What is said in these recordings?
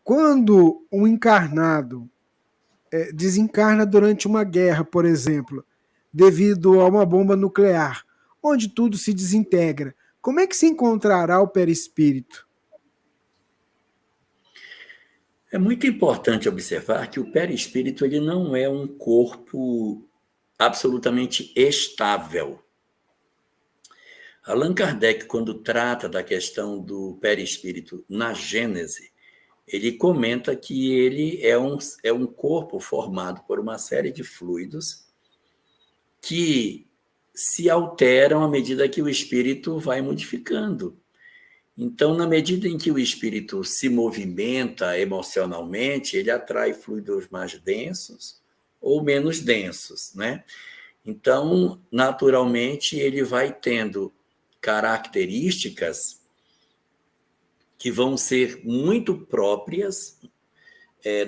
Quando um encarnado desencarna durante uma guerra, por exemplo, devido a uma bomba nuclear, onde tudo se desintegra, como é que se encontrará o perispírito? É muito importante observar que o perispírito ele não é um corpo absolutamente estável. Allan Kardec, quando trata da questão do perispírito na Gênese, ele comenta que ele é um corpo formado por uma série de fluidos que se alteram à medida que o espírito vai modificando. Então, na medida em que o espírito se movimenta emocionalmente, ele atrai fluidos mais densos ou menos densos, né? Então, naturalmente, ele vai tendo características que vão ser muito próprias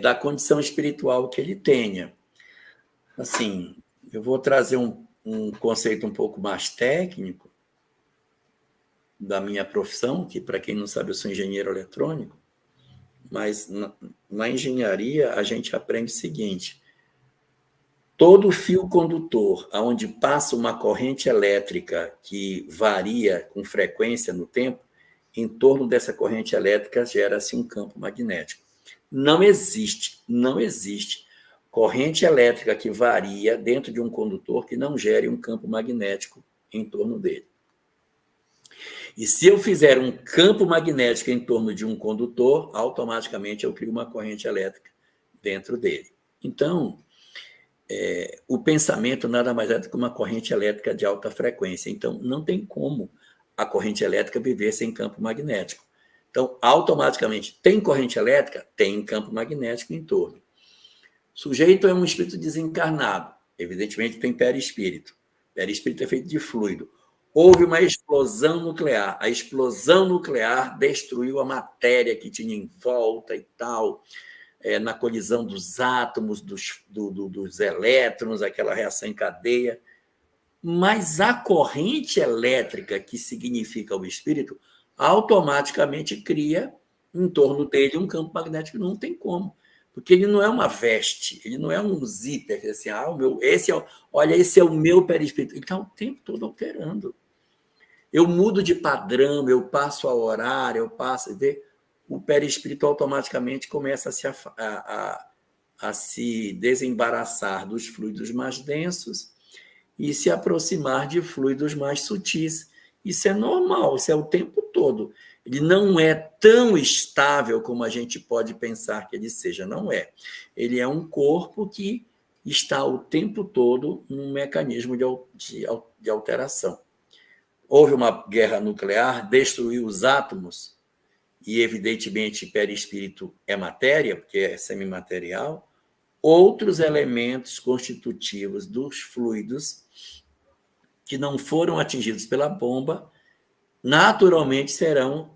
da condição espiritual que ele tenha. Assim, eu vou trazer um conceito um pouco mais técnico da minha profissão, que, para quem não sabe, eu sou engenheiro eletrônico, mas na engenharia a gente aprende o seguinte: todo fio condutor onde passa uma corrente elétrica que varia com frequência no tempo, em torno dessa corrente elétrica gera-se um campo magnético. Não existe corrente elétrica que varia dentro de um condutor que não gere um campo magnético em torno dele. E se eu fizer um campo magnético em torno de um condutor, automaticamente eu crio uma corrente elétrica dentro dele. Então, o pensamento nada mais é do que uma corrente elétrica de alta frequência. Então, não tem como a corrente elétrica viver sem campo magnético. Então, automaticamente, tem corrente elétrica? Tem campo magnético em torno. O sujeito é um espírito desencarnado. Evidentemente, tem perispírito. Perispírito é feito de fluido. Houve uma explosão nuclear. A explosão nuclear destruiu a matéria que tinha em volta e tal, na colisão dos átomos, dos elétrons, aquela reação em cadeia. Mas a corrente elétrica, que significa o espírito, automaticamente cria em torno dele um campo magnético. Não tem como. Porque ele não é uma veste, ele não é um zíper, assim, esse é o meu perispírito. Ele está o tempo todo alterando. Eu mudo de padrão, eu passo a orar, eu passo a ver, o perispírito automaticamente começa a se desembaraçar dos fluidos mais densos e se aproximar de fluidos mais sutis. Isso é normal, isso é o tempo todo. Ele não é tão estável como a gente pode pensar que ele seja, não é. Ele é um corpo que está o tempo todo num mecanismo de alteração. Houve uma guerra nuclear, destruiu os átomos, e evidentemente perispírito é matéria, porque é semimaterial. Outros elementos constitutivos dos fluidos que não foram atingidos pela bomba, naturalmente serão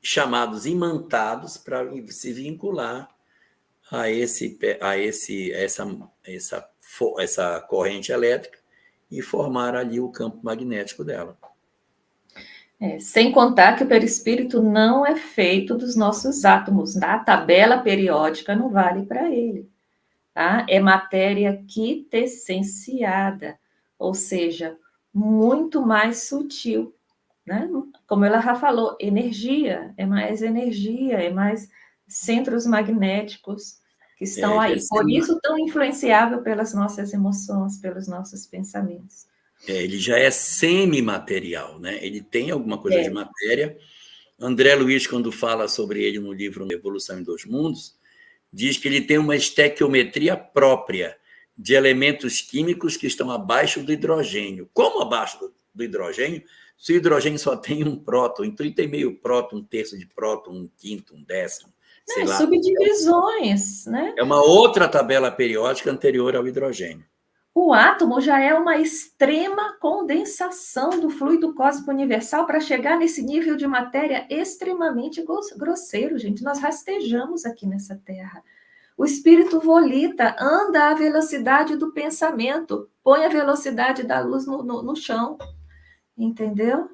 chamados imantados para se vincular essa corrente elétrica e formar ali o campo magnético dela. Sem contar que o perispírito não é feito dos nossos átomos, tá? A tabela periódica não vale para ele, tá? É matéria quintessenciada, ou seja, muito mais sutil, né? Como ela já falou, é mais centros magnéticos que estão aí. Por isso, tão influenciável pelas nossas emoções, pelos nossos pensamentos. Ele já é semimaterial, né? Ele tem alguma coisa de matéria. André Luiz, quando fala sobre ele no livro Evolução em Dois Mundos, diz que ele tem uma estequiometria própria de elementos químicos que estão abaixo do hidrogênio. Como abaixo do hidrogênio? Se o hidrogênio só tem um próton, então ele tem meio próton, um terço de próton, um quinto, um décimo, sei lá. Subdivisões, né? É uma outra tabela periódica anterior ao hidrogênio. O átomo já é uma extrema condensação do fluido cósmico universal para chegar nesse nível de matéria extremamente grosseiro, gente. Nós rastejamos aqui nessa Terra. O espírito volita, anda à velocidade do pensamento, põe a velocidade da luz no chão, entendeu?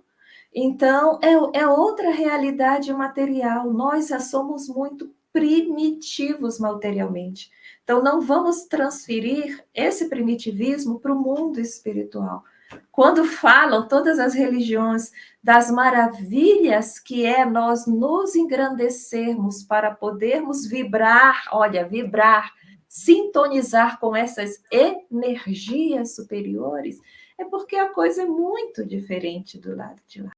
Então, é outra realidade material. Nós já somos muito primitivos materialmente. Então, não vamos transferir esse primitivismo para o mundo espiritual. Quando falam todas as religiões das maravilhas que é nós nos engrandecermos para podermos vibrar, olha, vibrar, sintonizar com essas energias superiores, é porque a coisa é muito diferente do lado de lá.